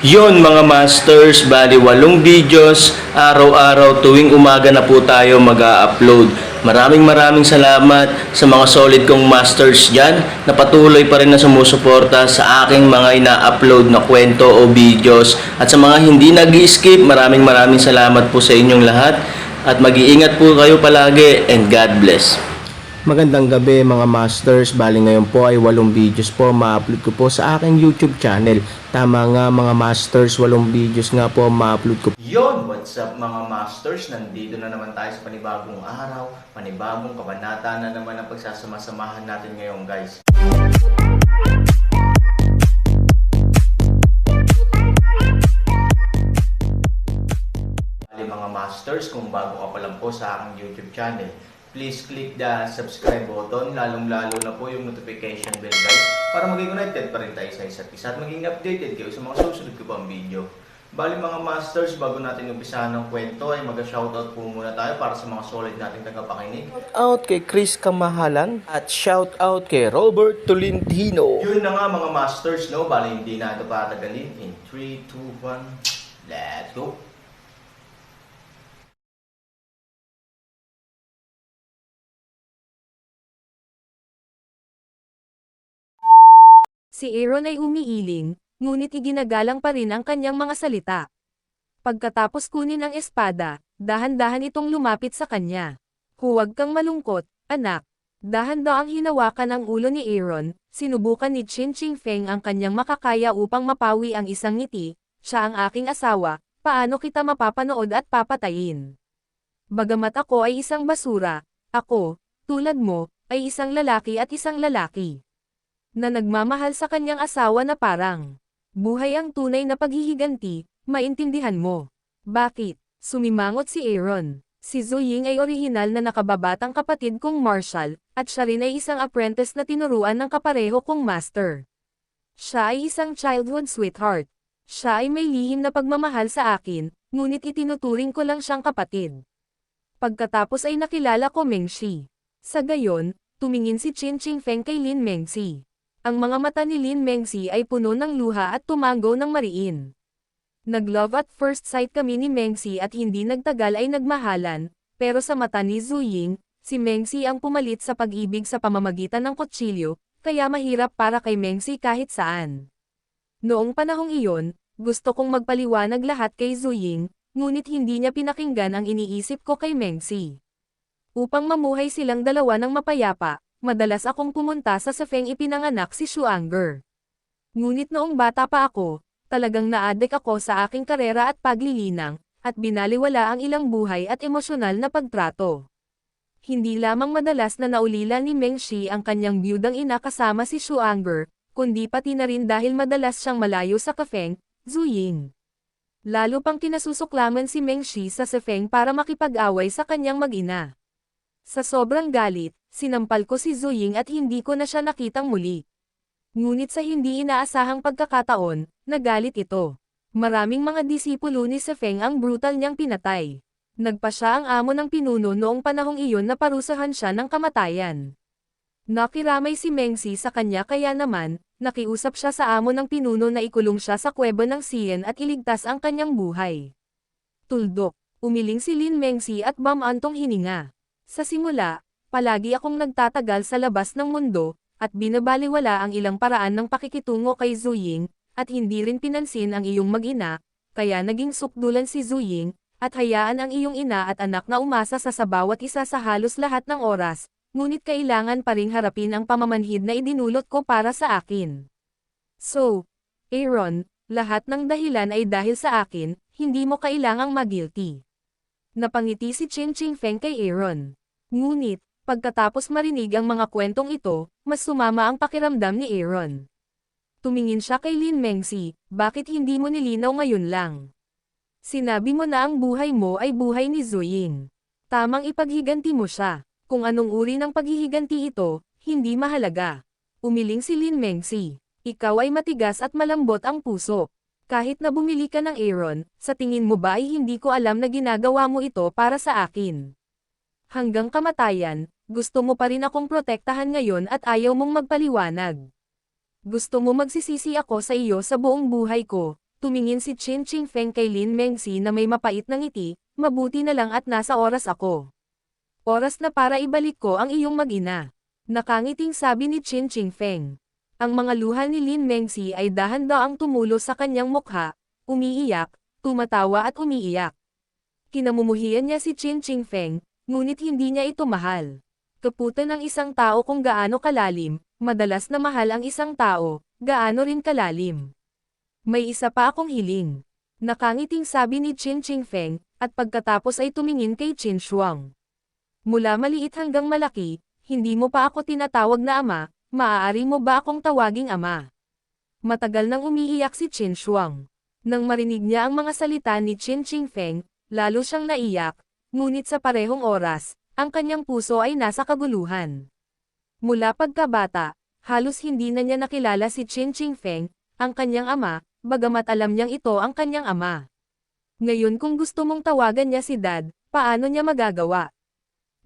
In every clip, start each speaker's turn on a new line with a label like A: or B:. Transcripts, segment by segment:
A: Yon mga masters, bali 8 videos, araw-araw tuwing umaga na po tayo mag-a-upload. Maraming salamat sa mga solid kong masters dyan na patuloy pa rin na sumusuporta sa aking mga ina-upload na kwento o videos. At sa mga hindi nag-skip, maraming salamat po sa inyong lahat. At mag-iingat po kayo palagi and God bless. Magandang gabi mga masters, bali ngayon po ay 8 videos po ma-upload ko po sa aking YouTube channel. Tama nga mga masters, 8 videos nga po ma-upload ko. Yon, what's up mga masters? Nandito na naman tayo sa panibagong araw, panibagong kabanata na naman ang pagsasama-samahan natin ngayon guys. Bali mga masters, kung bago ka pa lang po sa aking YouTube channel, please click the subscribe button, lalong-lalo na po yung notification bell guys, para maging connected pa rin tayo sa isa't isa at maging updated kayo sa mga susunod ko pang video. Bali mga masters, bago natin umpisahan ng kwento ay mag-shoutout po muna tayo para sa mga solid nating tagapakinig. Shoutout kay Chris Kamahalan at shoutout kay Robert Tolentino. Yun na nga mga masters, no? Bali hindi na ito patagalin. In 3, 2, 1, let's go!
B: Si Aaron ay umiiling, ngunit iginagalang pa rin ang kanyang mga salita. Pagkatapos kunin ang espada, dahan-dahan itong lumapit sa kanya. Huwag kang malungkot, anak. Dahan-daang hinawakan ang ulo ni Aaron, sinubukan ni Chin Ching Feng ang kanyang makakaya upang mapawi ang isang ngiti. Siya ang aking asawa, paano kita mapapanood at papatayin? Bagamat ako ay isang basura, ako, tulad mo, ay isang lalaki at isang lalaki na nagmamahal sa kanyang asawa na parang buhay ang tunay na paghihiganti, maintindihan mo. Bakit? Sumimangot si Aaron. Si Zuying ay orihinal na nakababatang kapatid kong Marshall, at siya rin ay isang apprentice na tinuruan ng kapareho kong master. Siya ay isang childhood sweetheart. Siya ay may lihim na pagmamahal sa akin, ngunit itinuturing ko lang siyang kapatid. Pagkatapos ay nakilala ko Meng Shi. Sa gayon, tumingin si Chin Ching Feng kay Lin Mengxi. Ang mga mata ni Lin Mengxi ay puno ng luha at tumango ng mariin. Nag-love at first sight kami ni Mengxi at hindi nagtagal ay nagmahalan, pero sa mata ni Zuying, si Mengxi ang pumalit sa pag-ibig sa pamamagitan ng kutsilyo, kaya mahirap para kay Mengxi kahit saan. Noong panahong iyon, gusto kong magpaliwanag lahat kay Zuying, ngunit hindi niya pinakinggan ang iniisip ko kay Mengxi. Upang mamuhay silang dalawa ng mapayapa, madalas akong pumunta sa Sefeng ipinanganak si Shuanger. Ngunit noong bata pa ako, talagang naadik ako sa aking karera at paglilinang, at binaliwala ang ilang buhay at emosyonal na pagtrato. Hindi lamang madalas na naulila ni Meng Shi ang kanyang biyudang ina kasama si Shuanger, kundi pati na rin dahil madalas siyang malayo sa Kafeng, Zuying. Lalo pang kinasusuklaman si Meng Shi sa Sefeng para makipag-away sa kanyang mag-ina. Sa sobrang galit, sinampal ko si Zuying at hindi ko na siya nakitang muli. Ngunit sa hindi inaasahang pagkakataon, nagalit ito. Maraming mga disipulo ni Sefeng ang brutal niyang pinatay. Nagpa siya ang amo ng pinuno noong panahong iyon na parusahan siya ng kamatayan. Nakiramay si Mengxi sa kanya kaya naman, nakiusap siya sa amo ng pinuno na ikulong siya sa kuweba ng Xian at iligtas ang kanyang buhay. Tuldok, umiling si Lin Mengxi at bamantong hininga. Sa simula, palagi akong nagtatagal sa labas ng mundo, at binabaliwala ang ilang paraan ng pakikitungo kay Zuying, at hindi rin pinansin ang iyong mag-ina, kaya naging sukdulan si Zuying, at hayaan ang iyong ina at anak na umasa sa bawat isa sa halos lahat ng oras, ngunit kailangan pa ring harapin ang pamamanhid na idinulot ko para sa akin. So, Aaron, lahat ng dahilan ay dahil sa akin, hindi mo kailangang mag-guilty. Napangiti si Chin Ching Feng kay Aaron. Ngunit, pagkatapos marinig ang mga kwentong ito, mas sumama ang pakiramdam ni Aaron. Tumingin siya kay Lin Mengxi, bakit hindi mo nilinaw ngayon lang? Sinabi mo na ang buhay mo ay buhay ni Zuying. Tamang ipaghiganti mo siya. Kung anong uri ng paghihiganti ito, hindi mahalaga. Umiling si Lin Mengxi. Ikaw ay matigas at malambot ang puso. Kahit na bumili ka ng Aaron, sa tingin mo ba ay hindi ko alam na ginagawa mo ito para sa akin? Hanggang kamatayan, gusto mo pa rin akong protektahan ngayon at ayaw mong magpaliwanag. Gusto mo magsisisi ako sa iyo sa buong buhay ko, Tumingin si Qin Qingfeng kay Lin Mengzi na may mapait na ngiti, mabuti na lang at nasa oras ako. Oras na para ibalik ko ang iyong mag-ina. Nakangiting sabi ni Qin Qingfeng. Ang mga luha ni Lin Mengzi ay dahan-daang tumulo sa kanyang mukha, umiiyak, tumatawa at umiiyak. Kinamumuhian niya si Qin Qingfeng, ngunit hindi niya ito mahal. Kaputan ng isang tao kung gaano kalalim, madalas na mahal ang isang tao, gaano rin kalalim. May isa pa akong hiling. Nakangiting sabi ni Qin Qingfeng, at pagkatapos ay tumingin kay Qin Shuang. Mula maliit hanggang malaki, hindi mo pa ako tinatawag na ama, maaari mo ba akong tawaging ama? Matagal nang umiiyak si Qin Shuang. Nang marinig niya ang mga salita ni Qin Qingfeng, lalo siyang naiyak, ngunit sa parehong oras, ang kanyang puso ay nasa kaguluhan. Mula pagkabata, halos hindi na niya nakilala si Qin Qingfeng, ang kanyang ama, bagamat alam niyang ito ang kanyang ama. Ngayon kung gusto mong tawagan niya si Dad, paano niya magagawa?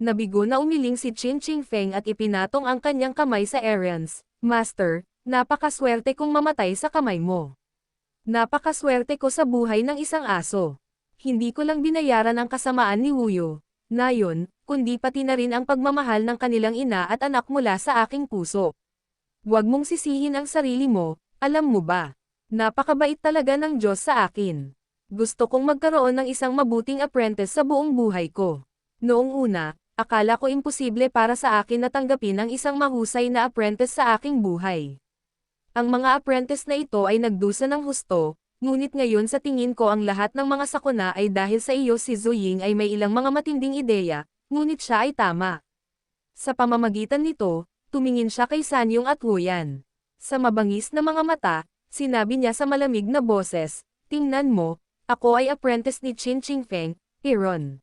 B: Nabigo na umiling si Qin Qingfeng at ipinatong ang kanyang kamay sa Aaron's. Master, napakaswerte kong mamatay sa kamay mo. Napakaswerte ko sa buhay ng isang aso. Hindi ko lang binayaran ang kasamaan ni Wuyo, na yun, kundi pati na rin ang pagmamahal ng kanilang ina at anak mula sa aking puso. Huwag mong sisihin ang sarili mo, alam mo ba? Napakabait talaga ng Diyos sa akin. Gusto kong magkaroon ng isang mabuting apprentice sa buong buhay ko. Noong una, akala ko imposible para sa akin na tanggapin ang isang mahusay na apprentice sa aking buhay. Ang mga apprentice na ito ay nagdusa ng husto, ngunit ngayon sa tingin ko ang lahat ng mga sakuna ay dahil sa iyo si Zuying ay may ilang mga matinding ideya, ngunit siya ay tama. Sa pamamagitan nito, tumingin siya kay Sanyong at Wuyan. Sa mabangis na mga mata, sinabi niya sa malamig na boses, tingnan mo, ako ay apprentice ni Qin Qingfeng, Aaron.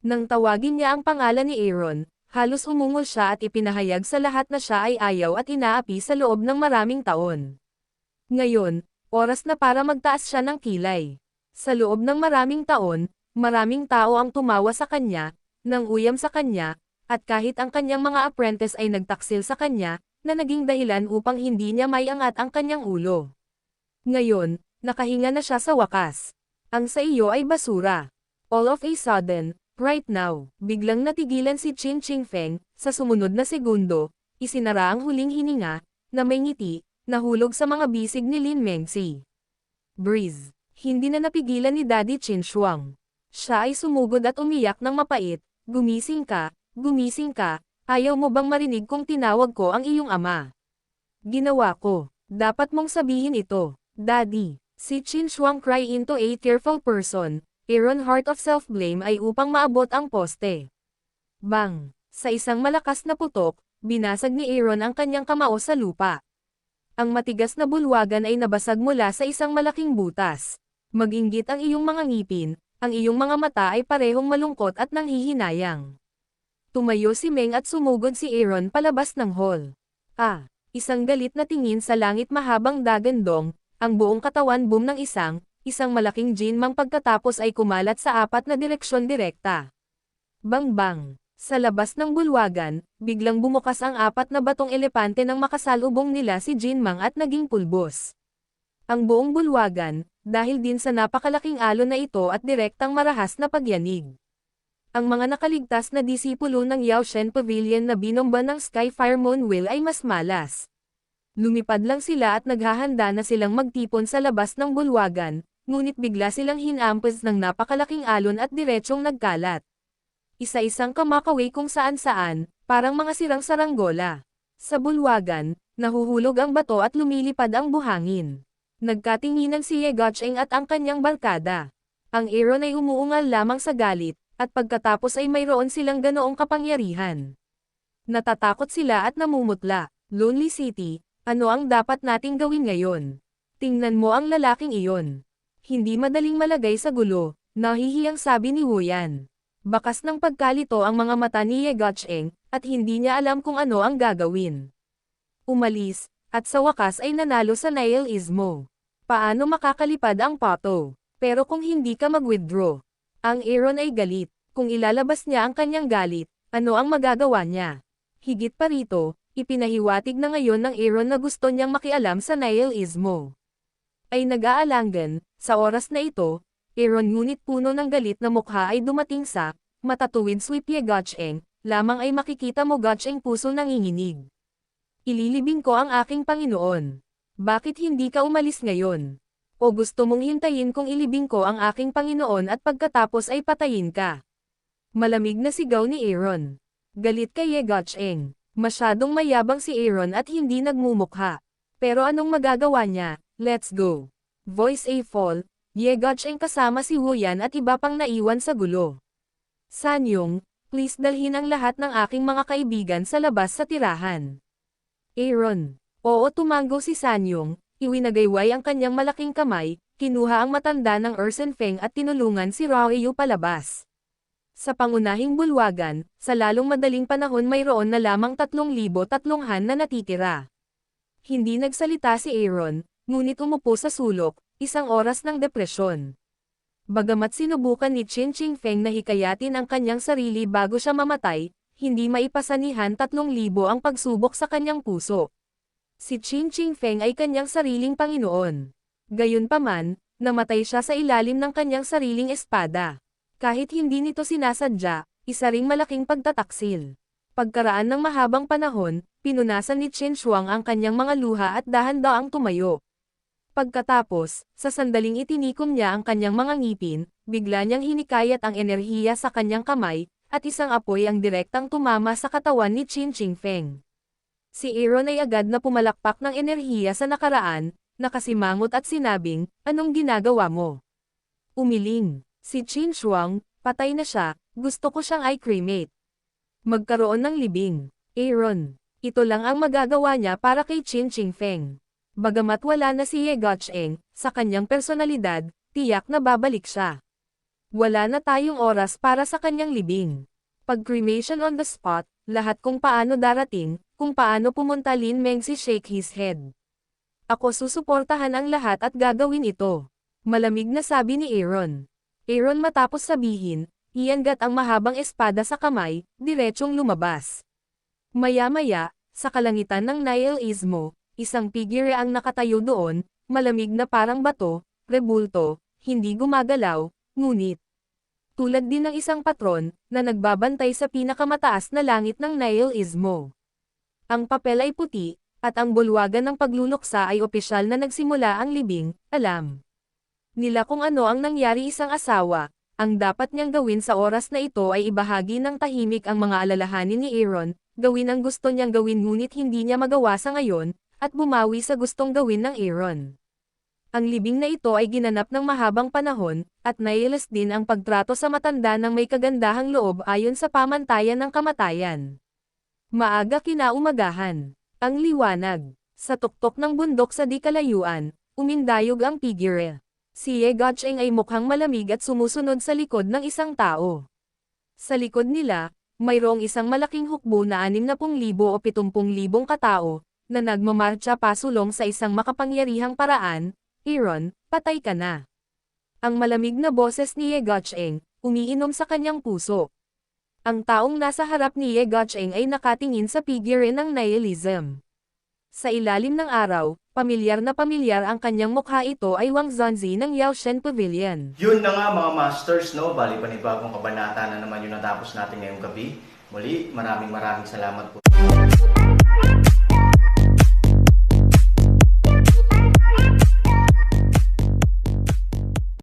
B: Nang tawagin niya ang pangalan ni Aaron, halos umungol siya at ipinahayag sa lahat na siya ay ayaw at inaapi sa loob ng maraming taon. Ngayon, oras na para magtaas siya ng kilay. Sa loob ng maraming taon, maraming tao ang tumawa sa kanya, nang uyam sa kanya, at kahit ang kanyang mga apprentice ay nagtaksil sa kanya, na naging dahilan upang hindi niya maiangat ang kanyang ulo. Ngayon, nakahinga na siya sa wakas. Ang sa iyo ay basura. All of a sudden, right now, biglang natigilan si Qin Qingfeng, sa sumunod na segundo, isinara ang huling hininga, na may ngiti, nahulog sa mga bisig ni Lin Mengzi. Breeze. Hindi na napigilan ni Daddy Qin Shuang. Siya ay sumugod at umiyak ng mapait, gumising ka, ayaw mo bang marinig kung tinawag ko ang iyong ama? Ginawa ko. Dapat mong sabihin ito, Daddy. Si Qin Shuang cry into a tearful person, Aaron heart of self-blame ay upang maabot ang poste. Bang! Sa isang malakas na putok, binasag ni Aaron ang kanyang kamao sa lupa. Ang matigas na bulwagan ay nabasag mula sa isang malaking butas. Mag-inggit ang iyong mga ngipin, ang iyong mga mata ay parehong malungkot at nanghihinayang. Tumayo si Meng at sumugod si Aaron palabas ng hall. Isang galit na tingin sa langit mahabang dagandong, ang buong katawan boom ng isang malaking jinmang pagkatapos ay kumalat sa apat na direksyon direkta. Bang-bang! Sa labas ng bulwagan, biglang bumukas ang apat na batong elepante nang makasalubong nila si Jinmang at naging pulbos. Ang buong bulwagan, dahil din sa napakalaking alon na ito at direktang marahas na pagyanig. Ang mga nakaligtas na disipulo ng Yaoshen Pavilion na binomba ng Skyfire Moonwheel ay mas malas. Lumipad lang sila at naghahanda na silang magtipon sa labas ng bulwagan, ngunit bigla silang hinampas ng napakalaking alon at diretsyong nagkalat. Isa-isang kamakaway kung saan-saan, parang mga sirang saranggola. Sa bulwagan, nahuhulog ang bato at lumilipad ang buhangin. Nagkatinginan si Ye Gotcheng at ang kanyang barkada. Ang Aaron ay umuungal lamang sa galit, at pagkatapos ay mayroon silang ganoong kapangyarihan. Natatakot sila at namumutla. Lonely City, ano ang dapat nating gawin ngayon? Tingnan mo ang lalaking iyon. Hindi madaling malagay sa gulo, nahihiyang sabi ni Wuyan. Bakas ng pagkalito ang mga mata ni Ye Gotcheng, at hindi niya alam kung ano ang gagawin. Umalis, at sa wakas ay nanalo sa nihilismo. Paano makakalipad ang pato? Pero kung hindi ka mag-withdraw, ang Aaron ay galit. Kung ilalabas niya ang kanyang galit, ano ang magagawa niya? Higit pa rito, ipinahiwatig na ngayon ng Aaron na gusto niyang makialam sa nihilismo. ay nag-aalangan. Sa oras na ito, Aaron ngunit puno ng galit na mukha ay dumating sa matatuwid sweep Ye Gotcheng, lamang ay makikita mo Gotcheng puso nanginginig. Ililibing ko ang aking Panginoon. Bakit hindi ka umalis ngayon? O gusto mong hintayin kong ilibing ko ang aking Panginoon at pagkatapos ay patayin ka? Malamig na sigaw ni Aaron. Galit kay Ye Gotcheng. Masyadong mayabang si Aaron at hindi nagmumukha. Pero anong magagawa niya? Let's go. Voice A Fall, Ye Gotcheng kasama si Wu Yan at iba pang naiwan sa gulo. Sanyong, please dalhin ang lahat ng aking mga kaibigan sa labas sa tirahan. Aaron. Oo, tumango si Sanyong, iwinagayway ang kanyang malaking kamay, kinuha ang matanda ng Ursen Feng at tinulungan si Rao Yu palabas. Sa pangunahing bulwagan, sa lalong madaling panahon mayroon na lamang 3,300 na natitira. Hindi nagsalita si Aaron, ngunit umupo sa sulok, isang oras ng depresyon. Bagamat sinubukan ni Qin Ching Feng na hikayatin ang kanyang sarili bago siya mamatay, hindi maipasanihan 3,000 ang pagsubok sa kanyang puso. Si Qin Ching Feng ay kanyang sariling Panginoon. Gayunpaman, namatay siya sa ilalim ng kanyang sariling espada. Kahit hindi nito sinasadya, isa ring malaking pagtataksil. Pagkaraan ng mahabang panahon, pinunasan ni Qin Shuang ang kanyang mga luha at dahan-daang tumayo. Pagkatapos, sa sandaling itinikom niya ang kanyang mga ngipin, bigla niyang hinikayat ang enerhiya sa kanyang kamay, at isang apoy ang direktang tumama sa katawan ni Qin Ching Feng. Si Aaron ay agad na pumalakpak ng enerhiya sa nakaraan, nakasimangot at sinabing, "Anong ginagawa mo?" Umiling. Si Qin Shuang, patay na siya, gusto ko siyang i-cremate. Magkaroon ng libing. Aaron. Ito lang ang magagawa niya para kay Qin Ching Feng. Bagamat wala na si Ye Gotcheng, sa kanyang personalidad, tiyak na babalik siya. Wala na tayong oras para sa kanyang libing. Pag-cremation on the spot, lahat kung paano darating, kung paano pumunta Lin Mengzi shake his head. Ako susuportahan ang lahat at gagawin ito. Malamig na sabi ni Aaron. Aaron matapos sabihin, iangat ang mahabang espada sa kamay, diretsyong lumabas. Maya-maya, sa kalangitan ng Nile Istmo, isang figure ang nakatayo doon, malamig na parang bato, rebulto, hindi gumagalaw, ngunit tulad din ng isang patron, na nagbabantay sa pinakamataas na langit ng Nile Istmo. Ang papel ay puti, at ang bulwagan ng pagluluksa ay opisyal na nagsimula ang libing, alam nila kung ano ang nangyari isang asawa, ang dapat niyang gawin sa oras na ito ay ibahagi ng tahimik ang mga alalahanin ni Aaron, gawin ang gusto niyang gawin ngunit hindi niya magawa sa ngayon, at bumawi sa gustong gawin ng Aaron. Ang libing na ito ay ginanap ng mahabang panahon, at nailas din ang pagtrato sa matanda ng may kagandahang loob ayon sa pamantayan ng kamatayan. Maaga kinaumagahan. Ang liwanag. Sa tuktok ng bundok sa di kalayuan, umindayog ang figure. Si Ye Gotcheng ay mukhang malamig at sumusunod sa likod ng isang tao. Sa likod nila, mayroong isang malaking hukbo na 60,000 o 70,000 katao, na nagmamarcha pasulong sa isang makapangyarihang paraan. Aaron, patay ka na. Ang malamig na boses ni Ye Gotcheng, umiinom sa kanyang puso. Ang taong nasa harap ni Ye Gotcheng ay nakatingin sa figure ng nihilism. Sa ilalim ng araw, pamilyar na pamilyar ang kanyang mukha, ito ay Wang Zonzi ng Yaoshen Pavilion.
A: Yun na nga mga masters, no? Bali panibagong kabanata na naman yung natapos natin ngayong gabi. Muli, maraming salamat po